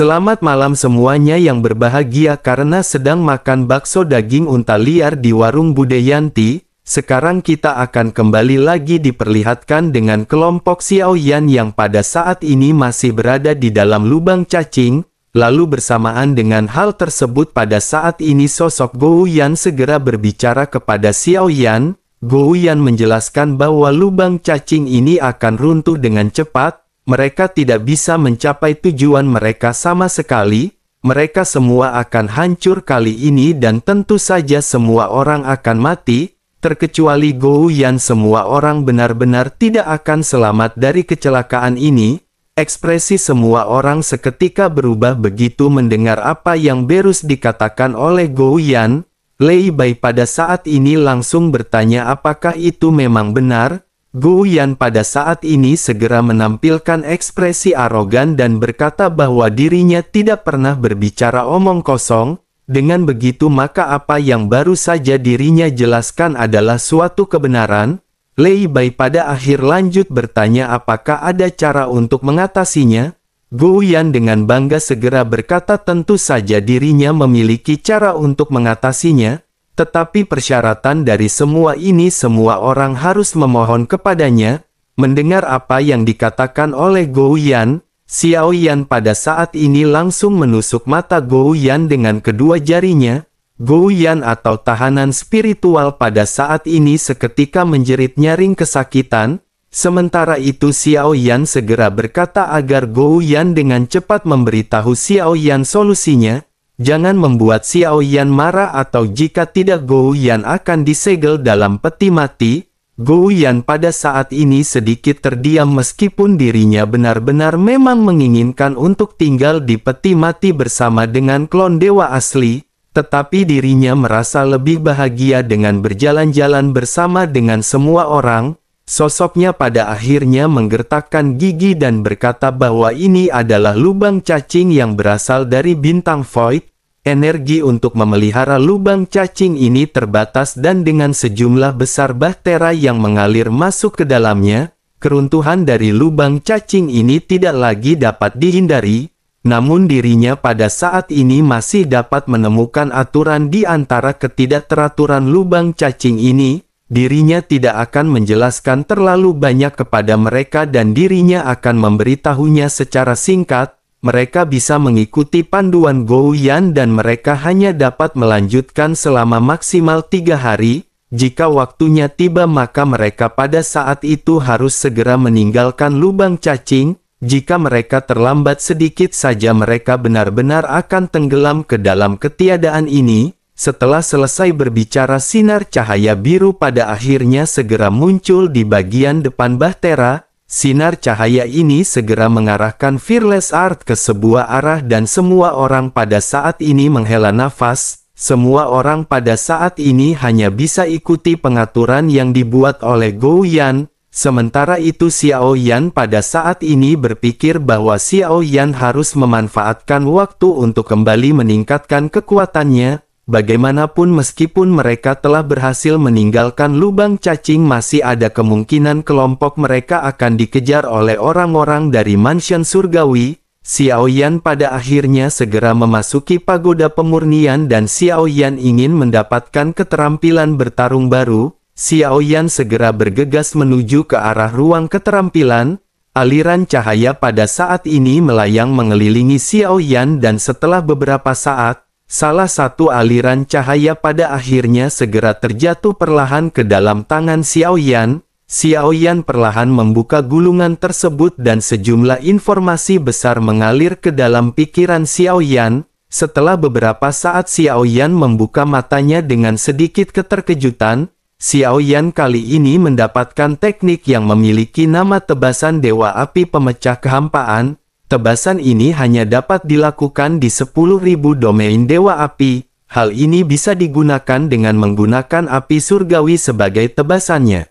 Selamat malam semuanya yang berbahagia karena sedang makan bakso daging unta liar di warung Bude Yanti. Sekarang kita akan kembali lagi diperlihatkan dengan kelompok Xiaoyan yang pada saat ini masih berada di dalam lubang cacing. Lalu bersamaan dengan hal tersebut pada saat ini sosok Gou Yan segera berbicara kepada Xiaoyan. Gou Yan menjelaskan bahwa lubang cacing ini akan runtuh dengan cepat. Mereka tidak bisa mencapai tujuan mereka sama sekali. Mereka semua akan hancur kali ini dan tentu saja semua orang akan mati. Terkecuali Gou Yan, semua orang benar-benar tidak akan selamat dari kecelakaan ini. Ekspresi semua orang seketika berubah begitu mendengar apa yang baru dikatakan oleh Gou Yan. Lei Bai pada saat ini langsung bertanya apakah itu memang benar. Gou Yan pada saat ini segera menampilkan ekspresi arogan dan berkata bahwa dirinya tidak pernah berbicara omong kosong. Dengan begitu maka apa yang baru saja dirinya jelaskan adalah suatu kebenaran. Lei Bai pada akhir lanjut bertanya apakah ada cara untuk mengatasinya. Gou Yan dengan bangga segera berkata tentu saja dirinya memiliki cara untuk mengatasinya. Tetapi persyaratan dari semua ini semua orang harus memohon kepadanya. Mendengar apa yang dikatakan oleh Gou Yan, Xiaoyan pada saat ini langsung menusuk mata Gou Yan dengan kedua jarinya. Gou Yan atau tahanan spiritual pada saat ini seketika menjerit nyaring kesakitan. Sementara itu Xiaoyan segera berkata agar Gou Yan dengan cepat memberitahu Xiaoyan solusinya. Jangan membuat Xiaoyan marah atau jika tidak Gou Yan akan disegel dalam peti mati. Gou Yan pada saat ini sedikit terdiam meskipun dirinya benar-benar memang menginginkan untuk tinggal di peti mati bersama dengan klon dewa asli. Tetapi dirinya merasa lebih bahagia dengan berjalan-jalan bersama dengan semua orang. Sosoknya pada akhirnya menggertakkan gigi dan berkata bahwa ini adalah lubang cacing yang berasal dari bintang Void. Energi untuk memelihara lubang cacing ini terbatas dan dengan sejumlah besar bahtera yang mengalir masuk ke dalamnya, keruntuhan dari lubang cacing ini tidak lagi dapat dihindari. Namun dirinya pada saat ini masih dapat menemukan aturan di antara ketidakteraturan lubang cacing ini. Dirinya tidak akan menjelaskan terlalu banyak kepada mereka dan dirinya akan memberitahunya secara singkat. Mereka bisa mengikuti panduan Gou Yan dan mereka hanya dapat melanjutkan selama maksimal 3 hari. Jika waktunya tiba maka mereka pada saat itu harus segera meninggalkan lubang cacing. Jika mereka terlambat sedikit saja mereka benar-benar akan tenggelam ke dalam ketiadaan ini. Setelah selesai berbicara sinar cahaya biru pada akhirnya segera muncul di bagian depan bahtera. Sinar cahaya ini segera mengarahkan Fearless Art ke sebuah arah dan semua orang pada saat ini menghela nafas. Semua orang pada saat ini hanya bisa ikuti pengaturan yang dibuat oleh Gou Yan. Sementara itu Xiaoyan pada saat ini berpikir bahwa Xiaoyan harus memanfaatkan waktu untuk kembali meningkatkan kekuatannya. Bagaimanapun meskipun mereka telah berhasil meninggalkan lubang cacing masih ada kemungkinan kelompok mereka akan dikejar oleh orang-orang dari mansion surgawi. Xiaoyan pada akhirnya segera memasuki pagoda pemurnian dan Xiaoyan ingin mendapatkan keterampilan bertarung baru. Xiaoyan segera bergegas menuju ke arah ruang keterampilan. Aliran cahaya pada saat ini melayang mengelilingi Xiaoyan dan setelah beberapa saat, salah satu aliran cahaya pada akhirnya segera terjatuh perlahan ke dalam tangan Xiaoyan. Xiaoyan perlahan membuka gulungan tersebut dan sejumlah informasi besar mengalir ke dalam pikiran Xiaoyan. Setelah beberapa saat Xiaoyan membuka matanya dengan sedikit keterkejutan. Xiaoyan kali ini mendapatkan teknik yang memiliki nama tebasan Dewa Api Pemecah Kehampaan. Tebasan ini hanya dapat dilakukan di 10.000 domain Dewa Api. Hal ini bisa digunakan dengan menggunakan api surgawi sebagai tebasannya.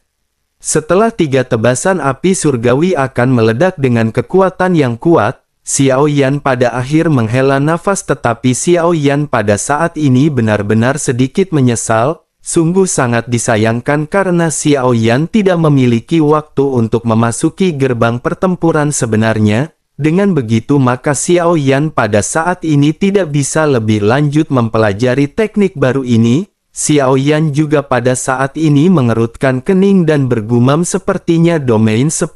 Setelah 3 tebasan api surgawi akan meledak dengan kekuatan yang kuat, Xiaoyan pada akhir menghela nafas tetapi Xiaoyan pada saat ini benar-benar sedikit menyesal. Sungguh sangat disayangkan karena Xiaoyan tidak memiliki waktu untuk memasuki gerbang pertempuran sebenarnya. Dengan begitu maka Xiao Yan pada saat ini tidak bisa lebih lanjut mempelajari teknik baru ini. Xiao Yan juga pada saat ini mengerutkan kening dan bergumam sepertinya domain 10.000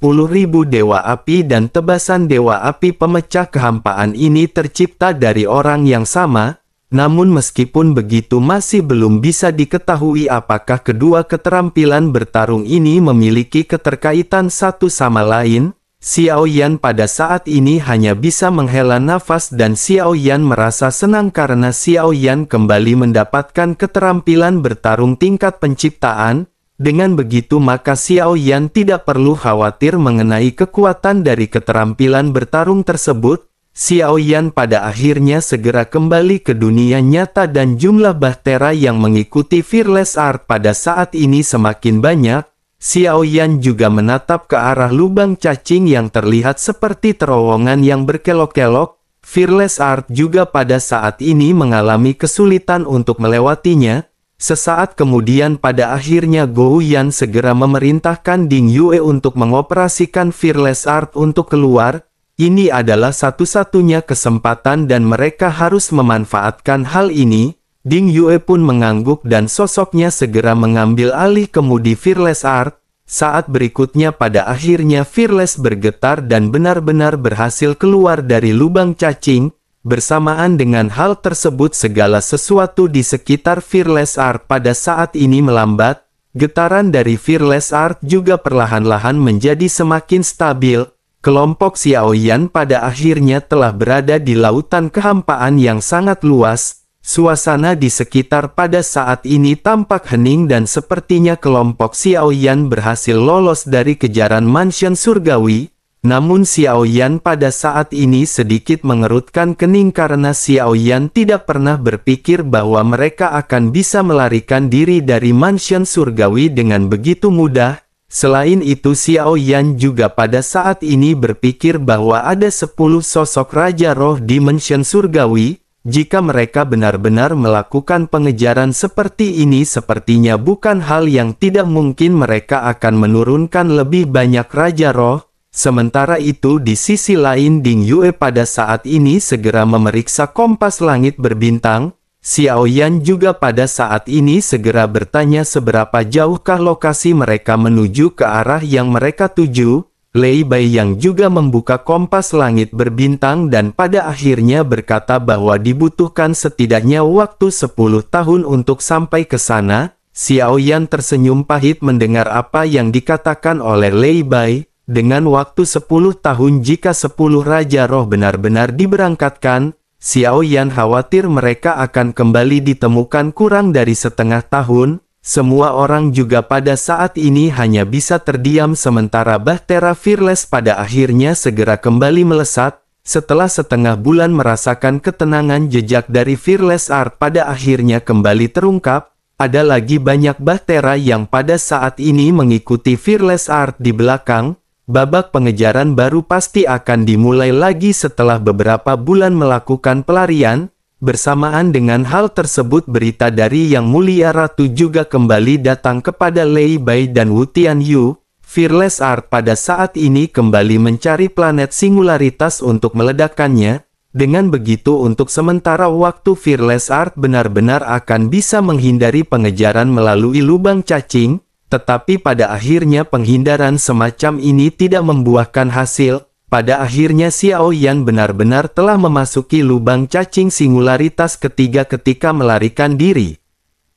dewa api dan tebasan dewa api pemecah kehampaan ini tercipta dari orang yang sama. Namun meskipun begitu masih belum bisa diketahui apakah kedua keterampilan bertarung ini memiliki keterkaitan satu sama lain. Xiao Yan pada saat ini hanya bisa menghela nafas dan Xiao Yan merasa senang karena Xiao Yan kembali mendapatkan keterampilan bertarung tingkat penciptaan. Dengan begitu maka Xiao Yan tidak perlu khawatir mengenai kekuatan dari keterampilan bertarung tersebut. Xiao Yan pada akhirnya segera kembali ke dunia nyata dan jumlah bahtera yang mengikuti Fearless Art pada saat ini semakin banyak. Xiao Yan juga menatap ke arah lubang cacing yang terlihat seperti terowongan yang berkelok-kelok. Fearless Art juga pada saat ini mengalami kesulitan untuk melewatinya. Sesaat kemudian pada akhirnya Gou Yan segera memerintahkan Ding Yue untuk mengoperasikan Fearless Art untuk keluar. Ini adalah satu-satunya kesempatan dan mereka harus memanfaatkan hal ini. Ding Yue pun mengangguk dan sosoknya segera mengambil alih kemudi Fearless Art. Saat berikutnya pada akhirnya Fearless bergetar dan benar-benar berhasil keluar dari lubang cacing. Bersamaan dengan hal tersebut segala sesuatu di sekitar Fearless Art pada saat ini melambat. Getaran dari Fearless Art juga perlahan-lahan menjadi semakin stabil. Kelompok Xiao Yan pada akhirnya telah berada di lautan kehampaan yang sangat luas. Suasana di sekitar pada saat ini tampak hening dan sepertinya kelompok Xiao Yan berhasil lolos dari kejaran mansion surgawi. Namun Xiao Yan pada saat ini sedikit mengerutkan kening karena Xiao Yan tidak pernah berpikir bahwa mereka akan bisa melarikan diri dari mansion surgawi dengan begitu mudah. Selain itu Xiao Yan juga pada saat ini berpikir bahwa ada 10 sosok Raja Roh di mansion surgawi. Jika mereka benar-benar melakukan pengejaran seperti ini sepertinya bukan hal yang tidak mungkin mereka akan menurunkan lebih banyak Raja Roh. Sementara itu di sisi lain Ding Yue pada saat ini segera memeriksa kompas langit berbintang. Xiao Yan juga pada saat ini segera bertanya seberapa jauhkah lokasi mereka menuju ke arah yang mereka tuju. Lei Bai yang juga membuka kompas langit berbintang dan pada akhirnya berkata bahwa dibutuhkan setidaknya waktu 10 tahun untuk sampai ke sana. Xiao Yan tersenyum pahit mendengar apa yang dikatakan oleh Lei Bai. Dengan waktu 10 tahun jika 10 Raja Roh benar-benar diberangkatkan, Xiao Yan khawatir mereka akan kembali ditemukan kurang dari setengah tahun. Semua orang juga pada saat ini hanya bisa terdiam sementara bahtera Fearless pada akhirnya segera kembali melesat. Setelah setengah bulan merasakan ketenangan jejak dari Fearless Art pada akhirnya kembali terungkap. Ada lagi banyak bahtera yang pada saat ini mengikuti Fearless Art di belakang. Babak pengejaran baru pasti akan dimulai lagi setelah beberapa bulan melakukan pelarian. Bersamaan dengan hal tersebut berita dari Yang Mulia Ratu juga kembali datang kepada Lei Bai dan Wu Tianyu. Fearless Art pada saat ini kembali mencari planet singularitas untuk meledakkannya. Dengan begitu untuk sementara waktu Fearless Art benar-benar akan bisa menghindari pengejaran melalui lubang cacing. Tetapi pada akhirnya penghindaran semacam ini tidak membuahkan hasil. Pada akhirnya Xiao Yan benar-benar telah memasuki lubang cacing singularitas ketiga ketika melarikan diri.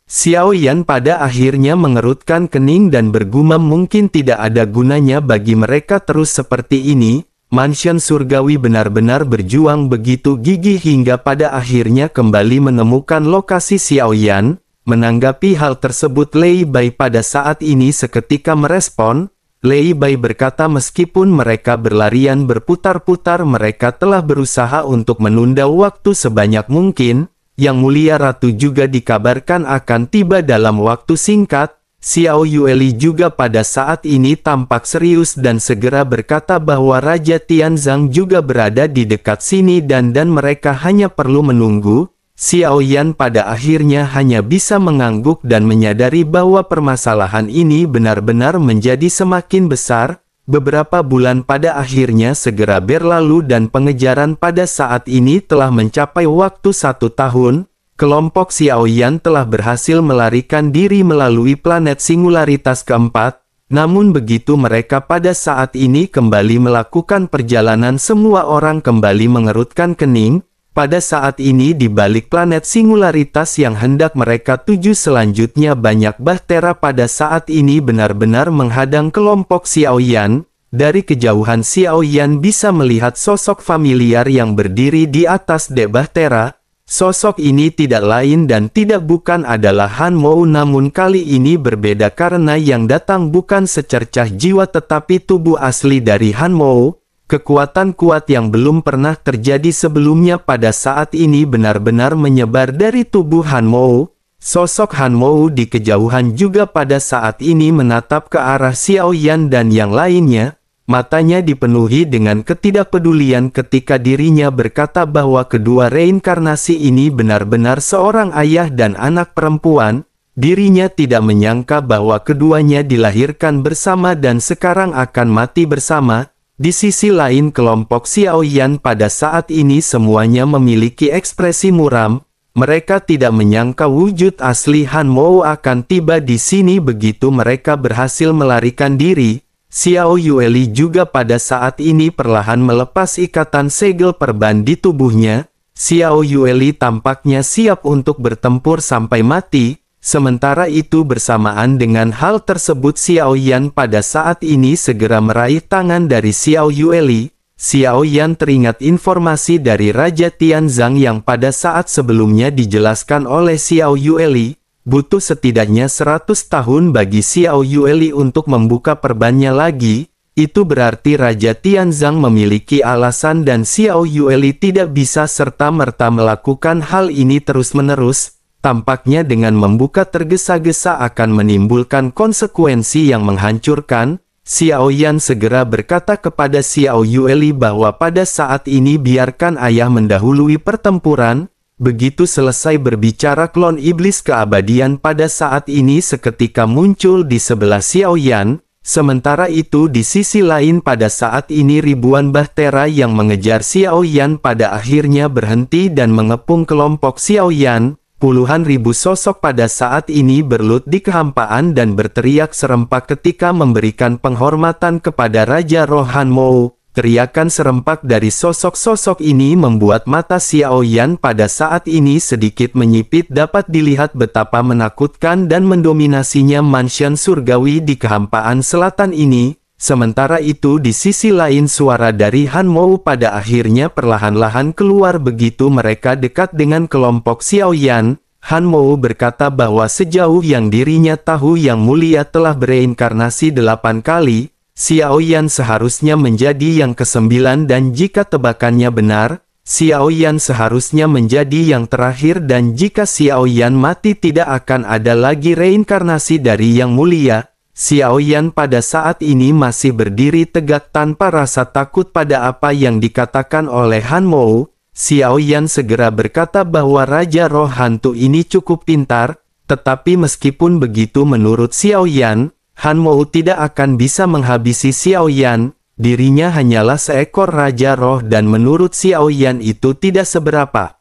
Xiao Yan pada akhirnya mengerutkan kening dan bergumam mungkin tidak ada gunanya bagi mereka terus seperti ini. Mansion surgawi benar-benar berjuang begitu gigih hingga pada akhirnya kembali menemukan lokasi Xiao Yan. Menanggapi hal tersebut Lei Bai pada saat ini seketika merespon. Lei Bai berkata meskipun mereka berlarian berputar-putar mereka telah berusaha untuk menunda waktu sebanyak mungkin. Yang Mulia Ratu juga dikabarkan akan tiba dalam waktu singkat. Xiao Yueli juga pada saat ini tampak serius dan segera berkata bahwa Raja Tianzang juga berada di dekat sini dan mereka hanya perlu menunggu. Xiao Yan pada akhirnya hanya bisa mengangguk dan menyadari bahwa permasalahan ini benar-benar menjadi semakin besar. Beberapa bulan pada akhirnya segera berlalu dan pengejaran pada saat ini telah mencapai waktu 1 tahun. Kelompok Xiaoyan telah berhasil melarikan diri melalui planet singularitas keempat. Namun begitu mereka pada saat ini kembali melakukan perjalanan, semua orang kembali mengerutkan kening. Pada saat ini di balik planet singularitas yang hendak mereka tuju selanjutnya, banyak bahtera pada saat ini benar-benar menghadang kelompok Xiaoyan. Dari kejauhan Xiaoyan bisa melihat sosok familiar yang berdiri di atas dek bahtera. Sosok ini tidak lain dan tidak bukan adalah Han Mou, namun kali ini berbeda karena yang datang bukan secercah jiwa tetapi tubuh asli dari Han Mou. Kekuatan kuat yang belum pernah terjadi sebelumnya pada saat ini benar-benar menyebar dari tubuh Han Mou. Sosok Han Mou di kejauhan juga pada saat ini menatap ke arah Xiaoyan dan yang lainnya. Matanya dipenuhi dengan ketidakpedulian ketika dirinya berkata bahwa kedua reinkarnasi ini benar-benar seorang ayah dan anak perempuan. Dirinya tidak menyangka bahwa keduanya dilahirkan bersama dan sekarang akan mati bersama. Di sisi lain kelompok Xiaoyan pada saat ini semuanya memiliki ekspresi muram. Mereka tidak menyangka wujud asli Han Mou akan tiba di sini begitu mereka berhasil melarikan diri. Xiao Yueli juga pada saat ini perlahan melepas ikatan segel perban di tubuhnya. Xiao Yueli tampaknya siap untuk bertempur sampai mati. Sementara itu bersamaan dengan hal tersebut Xiaoyan pada saat ini segera meraih tangan dari Xiao Yueli. Xiaoyan teringat informasi dari Raja Tianzang yang pada saat sebelumnya dijelaskan oleh Xiao Yueli. Butuh setidaknya 100 tahun bagi Xiao Yueli untuk membuka perbannya lagi. Itu berarti Raja Tianzang memiliki alasan dan Xiao Yueli tidak bisa serta-merta melakukan hal ini terus-menerus. Tampaknya dengan membuka tergesa-gesa akan menimbulkan konsekuensi yang menghancurkan. Xiaoyan segera berkata kepada Xiao Yueli bahwa pada saat ini biarkan ayah mendahului pertempuran. Begitu selesai berbicara, klon iblis keabadian pada saat ini seketika muncul di sebelah Xiaoyan. Sementara itu di sisi lain pada saat ini ribuan bahtera yang mengejar Xiaoyan pada akhirnya berhenti dan mengepung kelompok Xiaoyan. Puluhan ribu sosok pada saat ini berlut di kehampaan dan berteriak serempak ketika memberikan penghormatan kepada Raja Roh Han Mou. Teriakan serempak dari sosok-sosok ini membuat mata Xiaoyan pada saat ini sedikit menyipit, dapat dilihat betapa menakutkan dan mendominasinya mansion surgawi di kehampaan selatan ini. Sementara itu di sisi lain suara dari Han Mou pada akhirnya perlahan-lahan keluar begitu mereka dekat dengan kelompok Xiaoyan. Han Mou berkata bahwa sejauh yang dirinya tahu Yang Mulia telah bereinkarnasi 8 kali. Xiaoyan seharusnya menjadi yang ke-9 dan jika tebakannya benar, Xiaoyan seharusnya menjadi yang terakhir dan jika Xiaoyan mati tidak akan ada lagi reinkarnasi dari Yang Mulia. Xiaoyan pada saat ini masih berdiri tegak tanpa rasa takut pada apa yang dikatakan oleh Han Mou. Xiaoyan segera berkata bahwa Raja Roh Hantu ini cukup pintar, tetapi meskipun begitu menurut Xiaoyan, Han Mou tidak akan bisa menghabisi Xiaoyan. Dirinya hanyalah seekor Raja Roh dan menurut Xiaoyan itu tidak seberapa.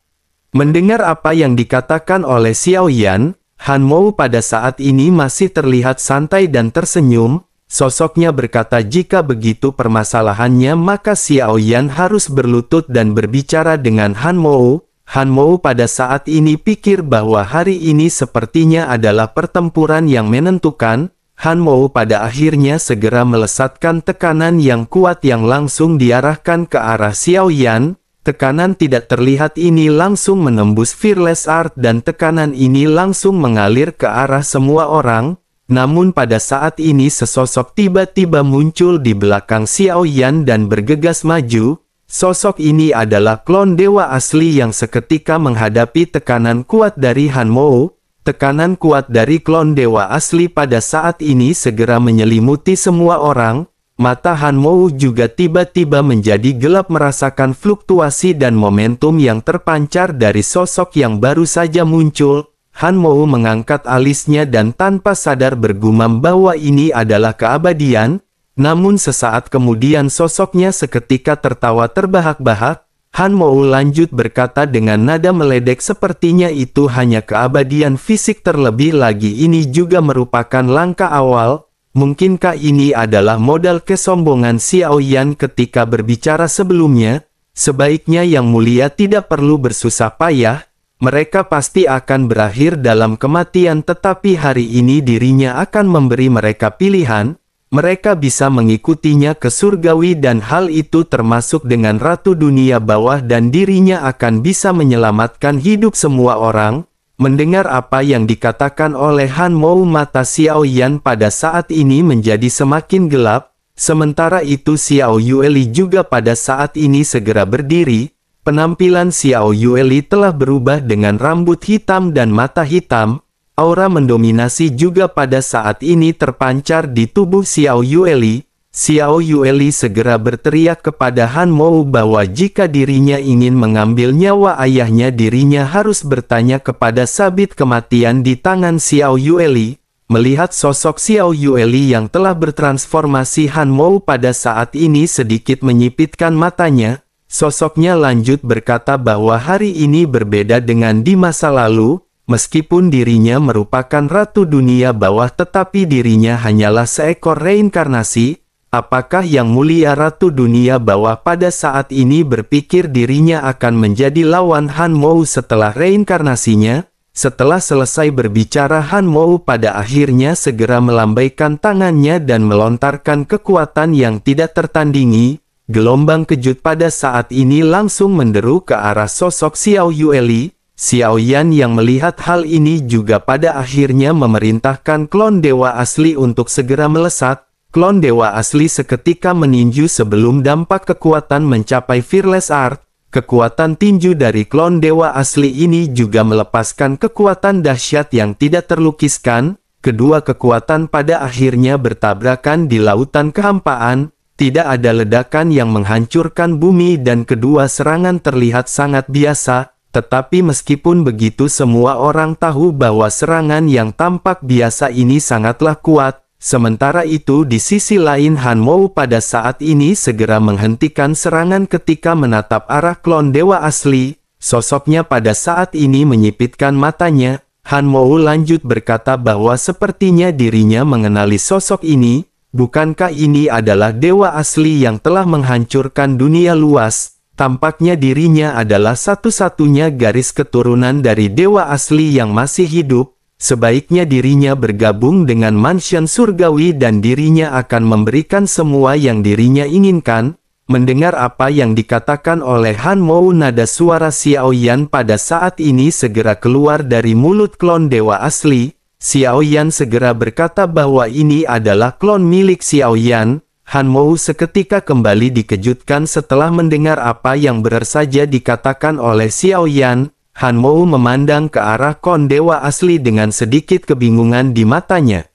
Mendengar apa yang dikatakan oleh Xiaoyan, Han Mou pada saat ini masih terlihat santai dan tersenyum. Sosoknya berkata jika begitu permasalahannya maka Xiaoyan harus berlutut dan berbicara dengan Han Mou. Han Mou pada saat ini pikir bahwa hari ini sepertinya adalah pertempuran yang menentukan. Han Mou pada akhirnya segera melesatkan tekanan yang kuat yang langsung diarahkan ke arah Xiaoyan. Tekanan tidak terlihat ini langsung menembus Fearless Art dan tekanan ini langsung mengalir ke arah semua orang. Namun pada saat ini sesosok tiba-tiba muncul di belakang Xiaoyan dan bergegas maju. Sosok ini adalah klon dewa asli yang seketika menghadapi tekanan kuat dari Han Mou. Tekanan kuat dari klon dewa asli pada saat ini segera menyelimuti semua orang. Mata Han Mou juga tiba-tiba menjadi gelap merasakan fluktuasi dan momentum yang terpancar dari sosok yang baru saja muncul. Han Mou mengangkat alisnya dan tanpa sadar bergumam bahwa ini adalah keabadian. Namun sesaat kemudian sosoknya seketika tertawa terbahak-bahak. Han Mou lanjut berkata dengan nada meledek, sepertinya itu hanya keabadian fisik, terlebih lagi ini juga merupakan langkah awal. Mungkinkah ini adalah modal kesombongan Xiao Yan ketika berbicara sebelumnya? Sebaiknya Yang Mulia tidak perlu bersusah payah. Mereka pasti akan berakhir dalam kematian, tetapi hari ini dirinya akan memberi mereka pilihan. Mereka bisa mengikutinya ke surgawi dan hal itu termasuk dengan Ratu Dunia Bawah, dan dirinya akan bisa menyelamatkan hidup semua orang. Mendengar apa yang dikatakan oleh Han Mou, mata Xiao Yan pada saat ini menjadi semakin gelap. Sementara itu Xiao Yueli juga pada saat ini segera berdiri. Penampilan Xiao Yueli telah berubah dengan rambut hitam dan mata hitam. Aura mendominasi juga pada saat ini terpancar di tubuh Xiao Yueli. Xiao Yueli segera berteriak kepada Han Mou bahwa jika dirinya ingin mengambil nyawa ayahnya, dirinya harus bertanya kepada sabit kematian di tangan Xiao Yueli. Melihat sosok Xiao Yueli yang telah bertransformasi, Han Mou pada saat ini sedikit menyipitkan matanya. Sosoknya lanjut berkata bahwa hari ini berbeda dengan di masa lalu. Meskipun dirinya merupakan Ratu Dunia Bawah, tetapi dirinya hanyalah seekor reinkarnasi. Apakah Yang Mulia Ratu Dunia Bawah pada saat ini berpikir dirinya akan menjadi lawan Han Mou setelah reinkarnasinya? Setelah selesai berbicara, Han Mou pada akhirnya segera melambaikan tangannya dan melontarkan kekuatan yang tidak tertandingi. Gelombang kejut pada saat ini langsung menderu ke arah sosok Xiao Yueli. Xiao Yan yang melihat hal ini juga pada akhirnya memerintahkan klon dewa asli untuk segera melesat. Klon dewa asli seketika meninju sebelum dampak kekuatan mencapai Fearless Art. Kekuatan tinju dari klon dewa asli ini juga melepaskan kekuatan dahsyat yang tidak terlukiskan. Kedua kekuatan pada akhirnya bertabrakan di lautan kehampaan. Tidak ada ledakan yang menghancurkan bumi dan kedua serangan terlihat sangat biasa. Tetapi meskipun begitu, semua orang tahu bahwa serangan yang tampak biasa ini sangatlah kuat. Sementara itu di sisi lain, Han Mou pada saat ini segera menghentikan serangan ketika menatap arah klon dewa asli. Sosoknya pada saat ini menyipitkan matanya. Han Mou lanjut berkata bahwa sepertinya dirinya mengenali sosok ini. Bukankah ini adalah dewa asli yang telah menghancurkan dunia luas? Tampaknya dirinya adalah satu-satunya garis keturunan dari dewa asli yang masih hidup. Sebaiknya dirinya bergabung dengan mansion surgawi dan dirinya akan memberikan semua yang dirinya inginkan. Mendengar apa yang dikatakan oleh Han Mou, nada suara Xiao Yan pada saat ini segera keluar dari mulut klon dewa asli. Xiao Yan segera berkata bahwa ini adalah klon milik Xiao Yan. Han Mou seketika kembali dikejutkan setelah mendengar apa yang baru saja dikatakan oleh Xiao Yan. Han Mou memandang ke arah klon dewa asli dengan sedikit kebingungan di matanya.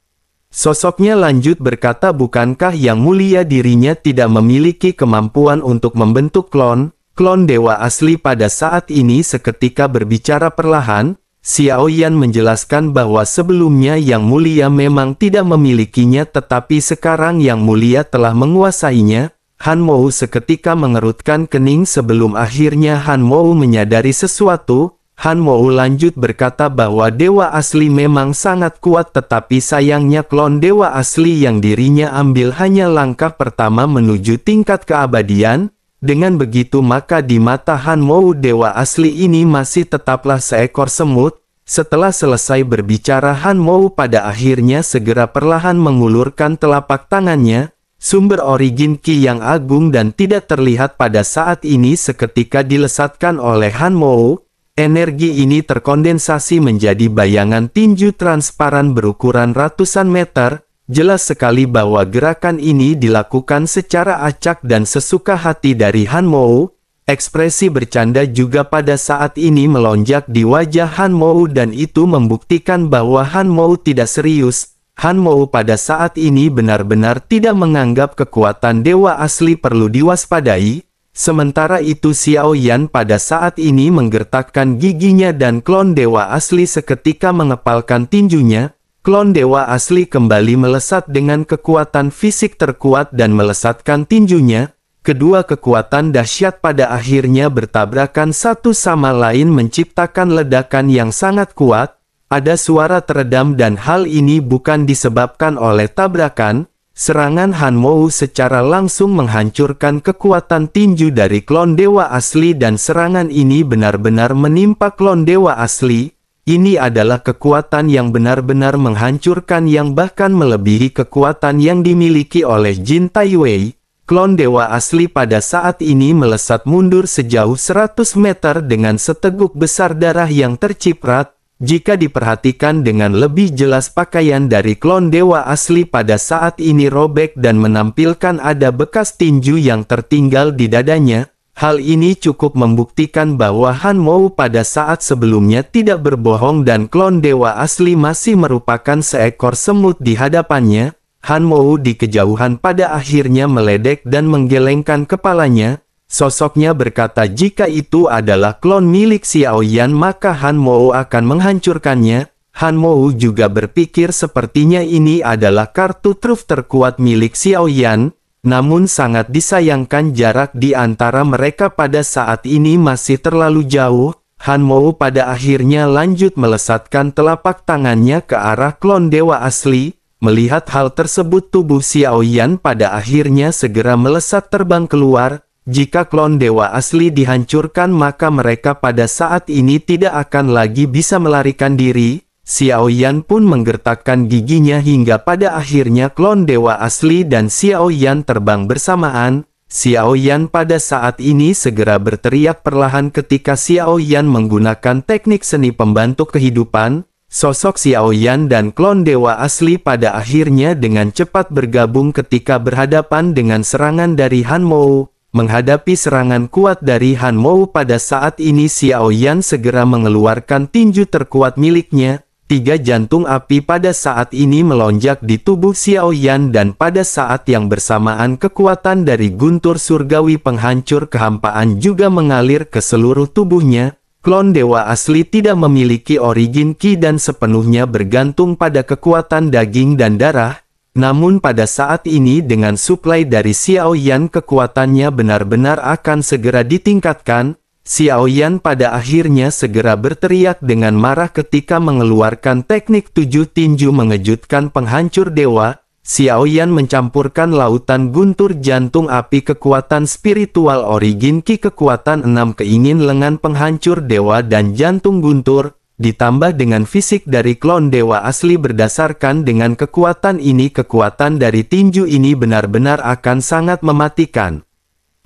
Sosoknya lanjut berkata, bukankah Yang Mulia dirinya tidak memiliki kemampuan untuk membentuk klon? Klon dewa asli pada saat ini seketika berbicara perlahan. Xiao Yan menjelaskan bahwa sebelumnya Yang Mulia memang tidak memilikinya, tetapi sekarang Yang Mulia telah menguasainya. Han Mou seketika mengerutkan kening sebelum akhirnya Han Mou menyadari sesuatu. Han Mou lanjut berkata bahwa dewa asli memang sangat kuat, tetapi sayangnya klon dewa asli yang dirinya ambil hanya langkah pertama menuju tingkat keabadian. Dengan begitu maka di mata Han Mou dewa asli ini masih tetaplah seekor semut. Setelah selesai berbicara, Han Mou pada akhirnya segera perlahan mengulurkan telapak tangannya. Sumber origin Qi yang agung dan tidak terlihat pada saat ini seketika dilesatkan oleh Han Mou. Energi ini terkondensasi menjadi bayangan tinju transparan berukuran ratusan meter. Jelas sekali bahwa gerakan ini dilakukan secara acak dan sesuka hati dari Han Mou. Ekspresi bercanda juga pada saat ini melonjak di wajah Han Mou dan itu membuktikan bahwa Han Mou tidak serius. Han Mou pada saat ini benar-benar tidak menganggap kekuatan dewa asli perlu diwaspadai. Sementara itu Xiao Yan pada saat ini menggertakkan giginya dan klon dewa asli seketika mengepalkan tinjunya. klon dewa asli kembali melesat dengan kekuatan fisik terkuat dan melesatkan tinjunya. Kedua kekuatan dahsyat pada akhirnya bertabrakan satu sama lain menciptakan ledakan yang sangat kuat. Ada suara teredam dan hal ini bukan disebabkan oleh tabrakan. Serangan Hanmou secara langsung menghancurkan kekuatan tinju dari klon dewa asli dan serangan ini benar-benar menimpa klon dewa asli. Ini adalah kekuatan yang benar-benar menghancurkan yang bahkan melebihi kekuatan yang dimiliki oleh Jin Taiwei. Klon dewa asli pada saat ini melesat mundur sejauh 100 meter dengan seteguk besar darah yang terciprat. Jika diperhatikan dengan lebih jelas, pakaian dari klon dewa asli pada saat ini robek dan menampilkan ada bekas tinju yang tertinggal di dadanya. Hal ini cukup membuktikan bahwa Hanmou pada saat sebelumnya tidak berbohong dan klon dewa asli masih merupakan seekor semut di hadapannya. Hanmou di kejauhan pada akhirnya meledek dan menggelengkan kepalanya. Sosoknya berkata jika itu adalah klon milik Xiaoyan maka Hanmou akan menghancurkannya. Hanmou juga berpikir sepertinya ini adalah kartu truf terkuat milik Xiaoyan. Namun sangat disayangkan jarak di antara mereka pada saat ini masih terlalu jauh. Hanmou pada akhirnya lanjut melesatkan telapak tangannya ke arah klon dewa asli. Melihat hal tersebut tubuh Xiaoyan pada akhirnya segera melesat terbang keluar. Jika klon dewa asli dihancurkan maka mereka pada saat ini tidak akan lagi bisa melarikan diri. Xiaoyan pun menggertakkan giginya hingga pada akhirnya klon dewa asli dan Xiaoyan terbang bersamaan. Xiaoyan pada saat ini segera berteriak perlahan ketika Xiaoyan menggunakan teknik seni pembantu kehidupan. Sosok Xiaoyan dan klon dewa asli pada akhirnya dengan cepat bergabung ketika berhadapan dengan serangan dari Hanmou. Menghadapi serangan kuat dari Hanmou pada saat ini Xiaoyan segera mengeluarkan tinju terkuat miliknya. 3 jantung api pada saat ini melonjak di tubuh Xiaoyan dan pada saat yang bersamaan kekuatan dari guntur surgawi penghancur kehampaan juga mengalir ke seluruh tubuhnya. Klon dewa asli tidak memiliki origin Qi dan sepenuhnya bergantung pada kekuatan daging dan darah. Namun pada saat ini dengan suplai dari Xiaoyan kekuatannya benar-benar akan segera ditingkatkan. Xiaoyan pada akhirnya segera berteriak dengan marah ketika mengeluarkan teknik 7 tinju mengejutkan penghancur dewa. Xiaoyan mencampurkan lautan guntur jantung api kekuatan spiritual origin Qi kekuatan 6 keingin lengan penghancur dewa dan jantung guntur. Ditambah dengan fisik dari klon dewa asli berdasarkan dengan kekuatan ini kekuatan dari tinju ini benar-benar akan sangat mematikan.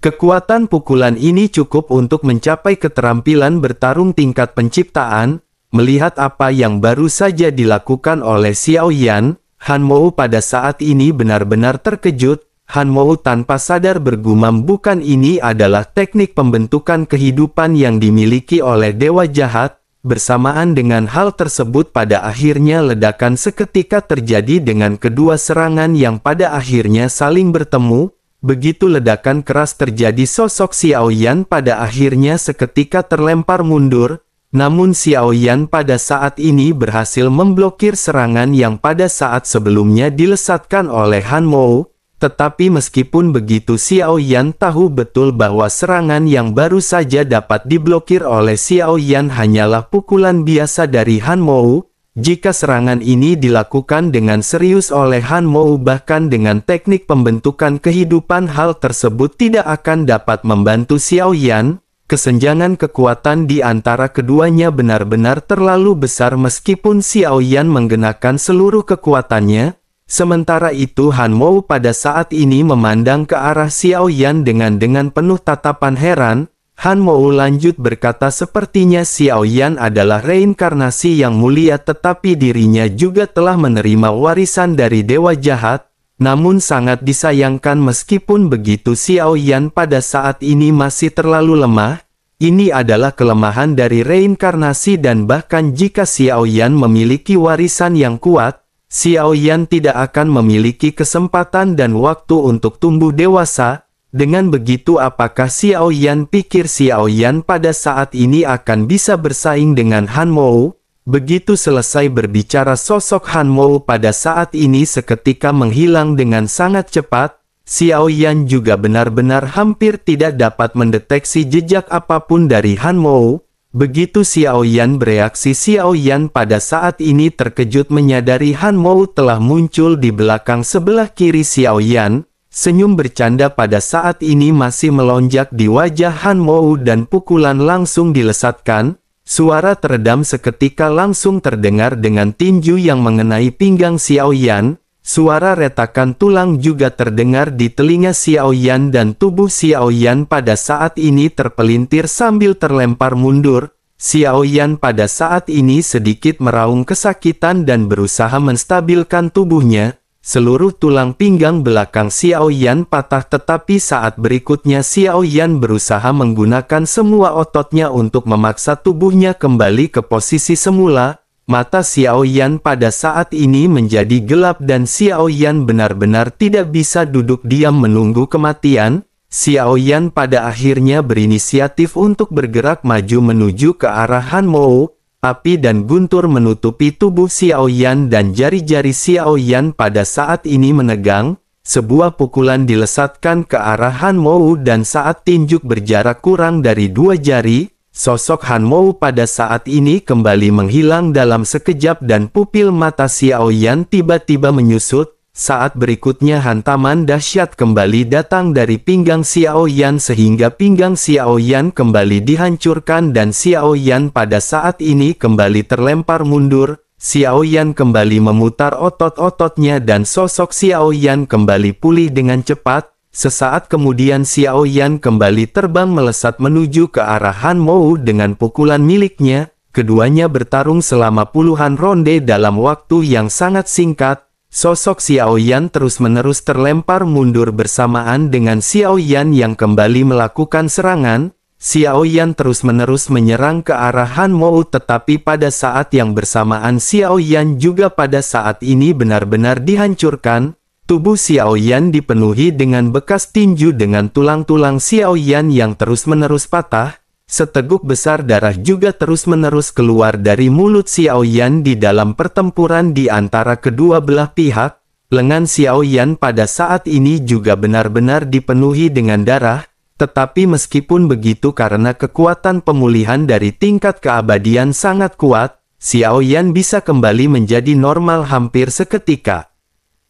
Kekuatan pukulan ini cukup untuk mencapai keterampilan bertarung tingkat penciptaan. Melihat apa yang baru saja dilakukan oleh Xiaoyan, Hanmou pada saat ini benar-benar terkejut. Hanmou tanpa sadar bergumam bukan ini adalah teknik pembentukan kehidupan yang dimiliki oleh dewa jahat. Bersamaan dengan hal tersebut pada akhirnya ledakan seketika terjadi dengan kedua serangan yang pada akhirnya saling bertemu. Begitu ledakan keras terjadi sosok Xiaoyan pada akhirnya seketika terlempar mundur. Namun Xiaoyan pada saat ini berhasil memblokir serangan yang pada saat sebelumnya dilesatkan oleh Hanmou. Tetapi meskipun begitu Xiaoyan tahu betul bahwa serangan yang baru saja dapat diblokir oleh Xiaoyan hanyalah pukulan biasa dari Hanmou. Jika serangan ini dilakukan dengan serius oleh Hanmou bahkan dengan teknik pembentukan kehidupan hal tersebut tidak akan dapat membantu Xiaoyan. Kesenjangan kekuatan di antara keduanya benar-benar terlalu besar meskipun Xiaoyan menggunakan seluruh kekuatannya. Sementara itu Hanmou pada saat ini memandang ke arah Xiaoyan dengan penuh tatapan heran. Hanmou lanjut berkata sepertinya Xiaoyan adalah reinkarnasi yang mulia tetapi dirinya juga telah menerima warisan dari dewa jahat. Namun sangat disayangkan meskipun begitu Xiaoyan pada saat ini masih terlalu lemah. Ini adalah kelemahan dari reinkarnasi dan bahkan jika Xiaoyan memiliki warisan yang kuat, Xiaoyan tidak akan memiliki kesempatan dan waktu untuk tumbuh dewasa. Dengan begitu apakah Xiaoyan pikir Xiaoyan pada saat ini akan bisa bersaing dengan Hanmou? Begitu selesai berbicara, sosok Han Mou pada saat ini seketika menghilang dengan sangat cepat. Xiao Yan juga benar-benar hampir tidak dapat mendeteksi jejak apapun dari Han Mou. Begitu Xiao Yan bereaksi, Xiao Yan pada saat ini terkejut menyadari Han Mou telah muncul di belakang sebelah kiri Xiao Yan. Senyum bercanda pada saat ini masih melonjak di wajah Han Mou dan pukulan langsung dilesatkan. Suara teredam seketika langsung terdengar dengan tinju yang mengenai pinggang Xiao Yan. Suara retakan tulang juga terdengar di telinga Xiao Yan dan tubuh Xiao Yan pada saat ini terpelintir sambil terlempar mundur. Xiao Yan pada saat ini sedikit meraung kesakitan dan berusaha menstabilkan tubuhnya. Seluruh tulang pinggang belakang Xiao Yan patah, tetapi saat berikutnya Xiao Yan berusaha menggunakan semua ototnya untuk memaksa tubuhnya kembali ke posisi semula. Mata Xiao Yan pada saat ini menjadi gelap dan Xiao Yan benar-benar tidak bisa duduk diam menunggu kematian. Xiao Yan pada akhirnya berinisiatif untuk bergerak maju menuju ke arah Han Mou. Api dan guntur menutupi tubuh Xiao Yan dan jari-jari Xiao Yan pada saat ini menegang. Sebuah pukulan dilesatkan ke arah Han Mou dan saat tinjuk berjarak kurang dari 2 jari, sosok Han Mou pada saat ini kembali menghilang dalam sekejap dan pupil mata Xiao Yan tiba-tiba menyusut. Saat berikutnya hantaman dahsyat kembali datang dari pinggang Xiao Yan sehingga pinggang Xiao Yan kembali dihancurkan dan Xiao Yan pada saat ini kembali terlempar mundur. Xiao Yan kembali memutar otot-ototnya dan sosok Xiao Yan kembali pulih dengan cepat. Sesaat kemudian Xiao Yan kembali terbang melesat menuju ke arah Han Mou dengan pukulan miliknya. Keduanya bertarung selama puluhan ronde dalam waktu yang sangat singkat. Sosok Xiao Yan terus-menerus terlempar mundur bersamaan dengan Xiao Yan yang kembali melakukan serangan. Xiao Yan terus-menerus menyerang ke arah Han Mou, tetapi pada saat yang bersamaan Xiao Yan juga pada saat ini benar-benar dihancurkan. Tubuh Xiao Yan dipenuhi dengan bekas tinju dengan tulang-tulang Xiao Yan yang terus-menerus patah. Seteguk besar darah juga terus-menerus keluar dari mulut Xiao Yan di dalam pertempuran di antara kedua belah pihak. Lengan Xiao Yan pada saat ini juga benar-benar dipenuhi dengan darah. Tetapi meskipun begitu, karena kekuatan pemulihan dari tingkat keabadian sangat kuat, Xiao Yan bisa kembali menjadi normal hampir seketika.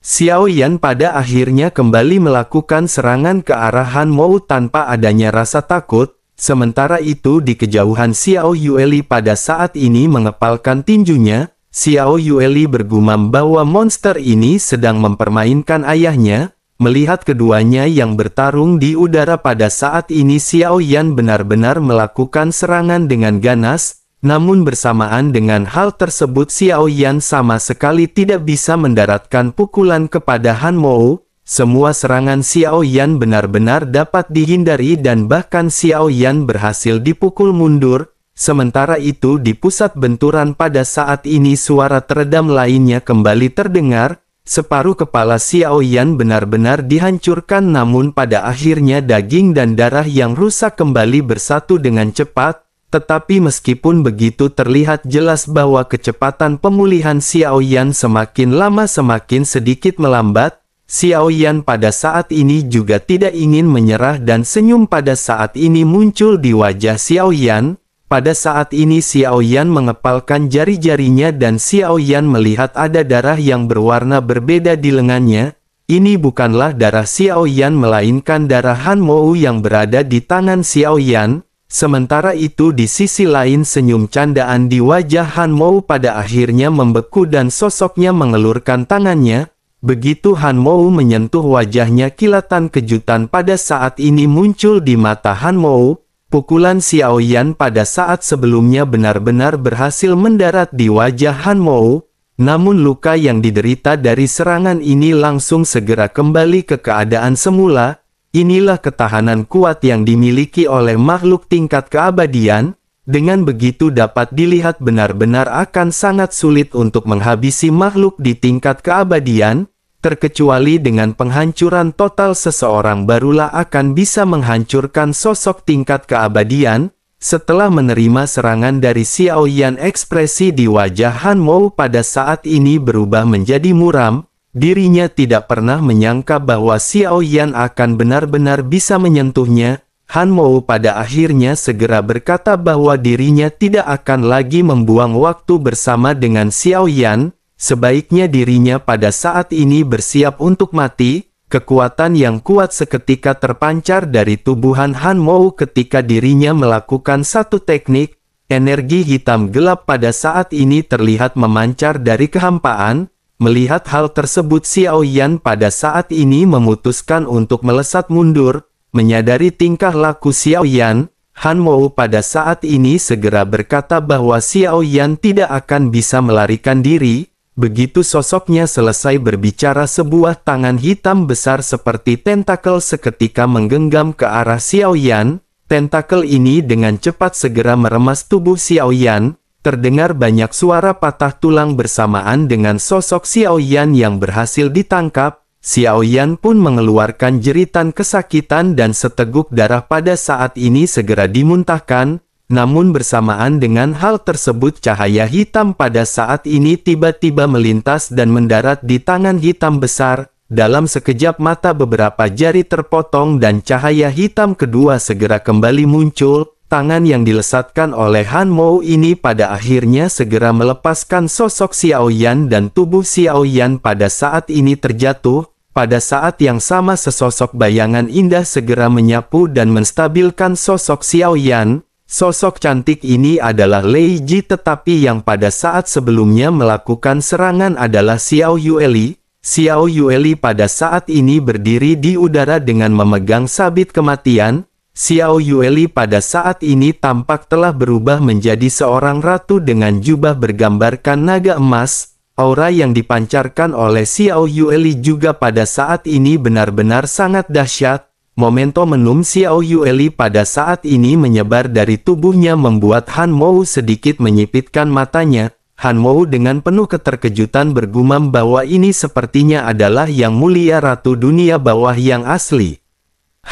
Xiao Yan pada akhirnya kembali melakukan serangan ke arah Han Mou tanpa adanya rasa takut. Sementara itu di kejauhan Xiao Yueli pada saat ini mengepalkan tinjunya. Xiao Yueli bergumam bahwa monster ini sedang mempermainkan ayahnya. Melihat keduanya yang bertarung di udara pada saat ini, Xiao Yan benar-benar melakukan serangan dengan ganas. Namun bersamaan dengan hal tersebut Xiao Yan sama sekali tidak bisa mendaratkan pukulan kepada Han Mou. Semua serangan Xiao Yan benar-benar dapat dihindari dan bahkan Xiao Yan berhasil dipukul mundur. Sementara itu di pusat benturan pada saat ini suara teredam lainnya kembali terdengar. Separuh kepala Xiao Yan benar-benar dihancurkan, namun pada akhirnya daging dan darah yang rusak kembali bersatu dengan cepat. Tetapi meskipun begitu terlihat jelas bahwa kecepatan pemulihan Xiao Yan semakin lama semakin sedikit melambat. Xiao Yan pada saat ini juga tidak ingin menyerah dan senyum pada saat ini muncul di wajah Xiao Yan. Pada saat ini Xiao Yan mengepalkan jari-jarinya dan Xiao Yan melihat ada darah yang berwarna berbeda di lengannya. Ini bukanlah darah Xiao Yan melainkan darah Han Mou yang berada di tangan Xiao Yan. Sementara itu di sisi lain senyum candaan di wajah Han Mou pada akhirnya membeku dan sosoknya mengelurkan tangannya. Begitu Han Mou menyentuh wajahnya, kilatan kejutan pada saat ini muncul di mata Han Mou. Pukulan Xiao Yan pada saat sebelumnya benar-benar berhasil mendarat di wajah Han Mou. Namun luka yang diderita dari serangan ini langsung segera kembali ke keadaan semula. Inilah ketahanan kuat yang dimiliki oleh makhluk tingkat keabadian. Dengan begitu dapat dilihat benar-benar akan sangat sulit untuk menghabisi makhluk di tingkat keabadian. Terkecuali dengan penghancuran total, seseorang barulah akan bisa menghancurkan sosok tingkat keabadian. Setelah menerima serangan dari Xiao Yan, ekspresi di wajah Han Mou pada saat ini berubah menjadi muram. Dirinya tidak pernah menyangka bahwa Xiao Yan akan benar-benar bisa menyentuhnya. Han Mou pada akhirnya segera berkata bahwa dirinya tidak akan lagi membuang waktu bersama dengan Xiao Yan. Sebaiknya dirinya pada saat ini bersiap untuk mati. Kekuatan yang kuat seketika terpancar dari tubuhan Han Mou ketika dirinya melakukan satu teknik. Energi hitam gelap pada saat ini terlihat memancar dari kehampaan. Melihat hal tersebut, Xiao Yan pada saat ini memutuskan untuk melesat mundur. Menyadari tingkah laku Xiao Yan, Han Mou pada saat ini segera berkata bahwa Xiao Yan tidak akan bisa melarikan diri. Begitu sosoknya selesai berbicara, sebuah tangan hitam besar seperti tentakel seketika menggenggam ke arah Xiao Yan. Tentakel ini dengan cepat segera meremas tubuh Xiao Yan. Terdengar banyak suara patah tulang bersamaan dengan sosok Xiao Yan yang berhasil ditangkap. Xiao Yan pun mengeluarkan jeritan kesakitan dan seteguk darah pada saat ini segera dimuntahkan. Namun bersamaan dengan hal tersebut, cahaya hitam pada saat ini tiba-tiba melintas dan mendarat di tangan hitam besar. Dalam sekejap mata beberapa jari terpotong dan cahaya hitam kedua segera kembali muncul. Tangan yang dilesatkan oleh Han Mou ini pada akhirnya segera melepaskan sosok Xiao Yan dan tubuh Xiao Yan pada saat ini terjatuh. Pada saat yang sama sesosok bayangan indah segera menyapu dan menstabilkan sosok Xiao Yan. Sosok cantik ini adalah Lei Ji, tetapi yang pada saat sebelumnya melakukan serangan adalah Xiao Yueli. Xiao Yueli pada saat ini berdiri di udara dengan memegang sabit kematian. Xiao Yueli pada saat ini tampak telah berubah menjadi seorang ratu dengan jubah bergambarkan naga emas. Aura yang dipancarkan oleh Xiao Yueli juga pada saat ini benar-benar sangat dahsyat. Momentum Xiao Yueli pada saat ini menyebar dari tubuhnya membuat Han Mou sedikit menyipitkan matanya. Han Mou dengan penuh keterkejutan bergumam bahwa ini sepertinya adalah Yang Mulia Ratu Dunia Bawah yang asli.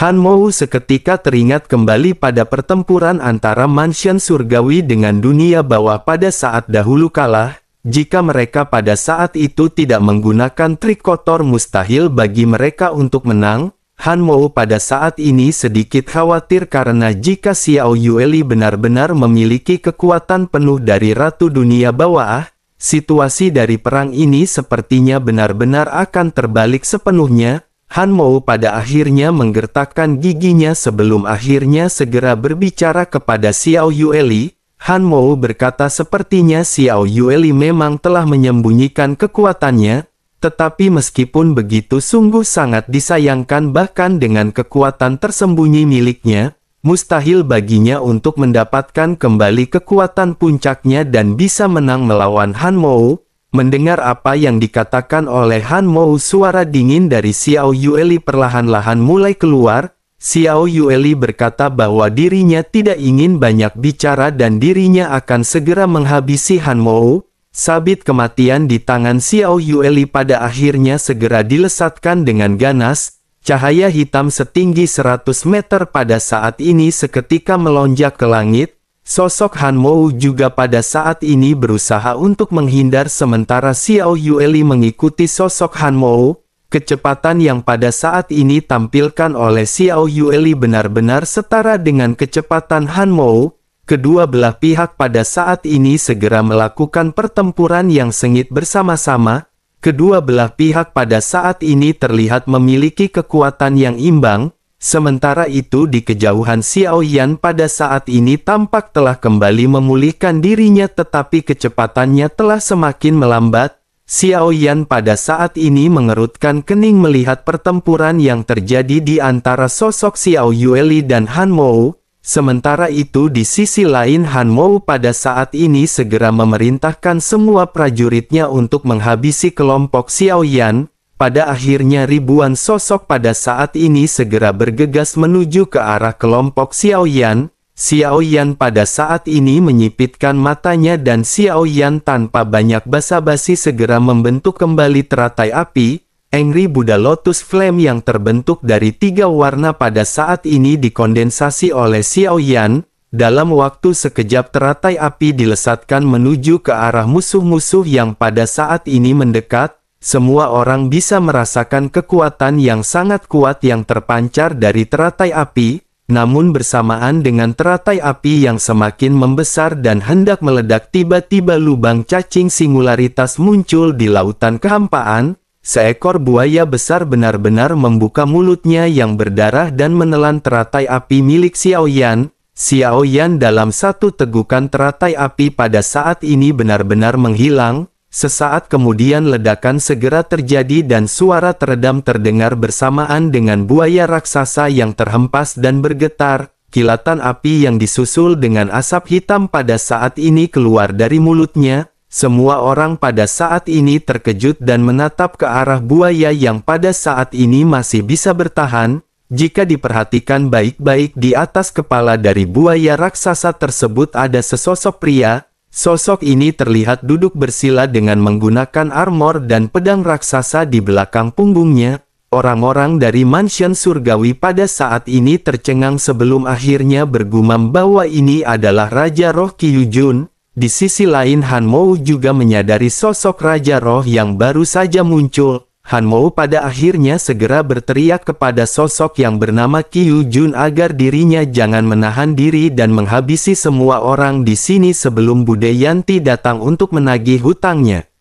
Han Mou seketika teringat kembali pada pertempuran antara Mansion Surgawi dengan Dunia Bawah pada saat dahulu kala. Jika mereka pada saat itu tidak menggunakan trik kotor, mustahil bagi mereka untuk menang. Han Mou pada saat ini sedikit khawatir karena jika Xiao Yueli benar-benar memiliki kekuatan penuh dari Ratu Dunia Bawah, situasi dari perang ini sepertinya benar-benar akan terbalik sepenuhnya. Han Mou pada akhirnya menggertakkan giginya sebelum akhirnya segera berbicara kepada Xiao Yueli. Han Mou berkata sepertinya Xiao Yueli memang telah menyembunyikan kekuatannya. Tetapi meskipun begitu sungguh sangat disayangkan bahkan dengan kekuatan tersembunyi miliknya, mustahil baginya untuk mendapatkan kembali kekuatan puncaknya dan bisa menang melawan Han Mou. Mendengar apa yang dikatakan oleh Han Mou, suara dingin dari Xiao Yueli perlahan-lahan mulai keluar. Xiao Yueli berkata bahwa dirinya tidak ingin banyak bicara dan dirinya akan segera menghabisi Han Mou. Sabit kematian di tangan Xiao Yueli pada akhirnya segera dilesatkan dengan ganas. Cahaya hitam setinggi 100 meter pada saat ini seketika melonjak ke langit. Sosok Han Mou juga pada saat ini berusaha untuk menghindar sementara Xiao Yueli mengikuti sosok Han Mou. Kecepatan yang pada saat ini tampilkan oleh Xiao Yueli benar-benar setara dengan kecepatan Han Mou. Kedua belah pihak pada saat ini segera melakukan pertempuran yang sengit bersama-sama. Kedua belah pihak pada saat ini terlihat memiliki kekuatan yang imbang. Sementara itu di kejauhan Xiao Yan pada saat ini tampak telah kembali memulihkan dirinya, tetapi kecepatannya telah semakin melambat. Xiao Yan pada saat ini mengerutkan kening melihat pertempuran yang terjadi di antara sosok Xiao Yueli dan Han Mou. Sementara itu di sisi lain Han Mou pada saat ini segera memerintahkan semua prajuritnya untuk menghabisi kelompok Xiao Yan. Pada akhirnya ribuan sosok pada saat ini segera bergegas menuju ke arah kelompok Xiao Yan. Xiao Yan pada saat ini menyipitkan matanya dan Xiao Yan tanpa banyak basa-basi segera membentuk kembali teratai api. Angry Buddha Lotus Flame yang terbentuk dari 3 warna pada saat ini dikondensasi oleh Xiao Yan. Dalam waktu sekejap teratai api dilesatkan menuju ke arah musuh-musuh yang pada saat ini mendekat. Semua orang bisa merasakan kekuatan yang sangat kuat yang terpancar dari teratai api. Namun bersamaan dengan teratai api yang semakin membesar dan hendak meledak, tiba-tiba lubang cacing singularitas muncul di lautan kehampaan. Seekor buaya besar benar-benar membuka mulutnya yang berdarah dan menelan teratai api milik Xiao Yan. Xiao Yan dalam satu tegukan teratai api pada saat ini benar-benar menghilang. Sesaat kemudian ledakan segera terjadi dan suara teredam terdengar bersamaan dengan buaya raksasa yang terhempas dan bergetar. Kilatan api yang disusul dengan asap hitam pada saat ini keluar dari mulutnya. Semua orang pada saat ini terkejut dan menatap ke arah buaya yang pada saat ini masih bisa bertahan. Jika diperhatikan baik-baik, di atas kepala dari buaya raksasa tersebut ada sesosok pria. Sosok ini terlihat duduk bersila dengan menggunakan armor dan pedang raksasa di belakang punggungnya. Orang-orang dari mansion surgawi pada saat ini tercengang sebelum akhirnya bergumam bahwa ini adalah Raja Roh Qiu Jun. Di sisi lain, Han Mou juga menyadari sosok Raja Roh yang baru saja muncul. Han Mou pada akhirnya segera berteriak kepada sosok yang bernama Qiu Jun agar dirinya jangan menahan diri dan menghabisi semua orang di sini sebelum Budayanti datang untuk menagih hutangnya.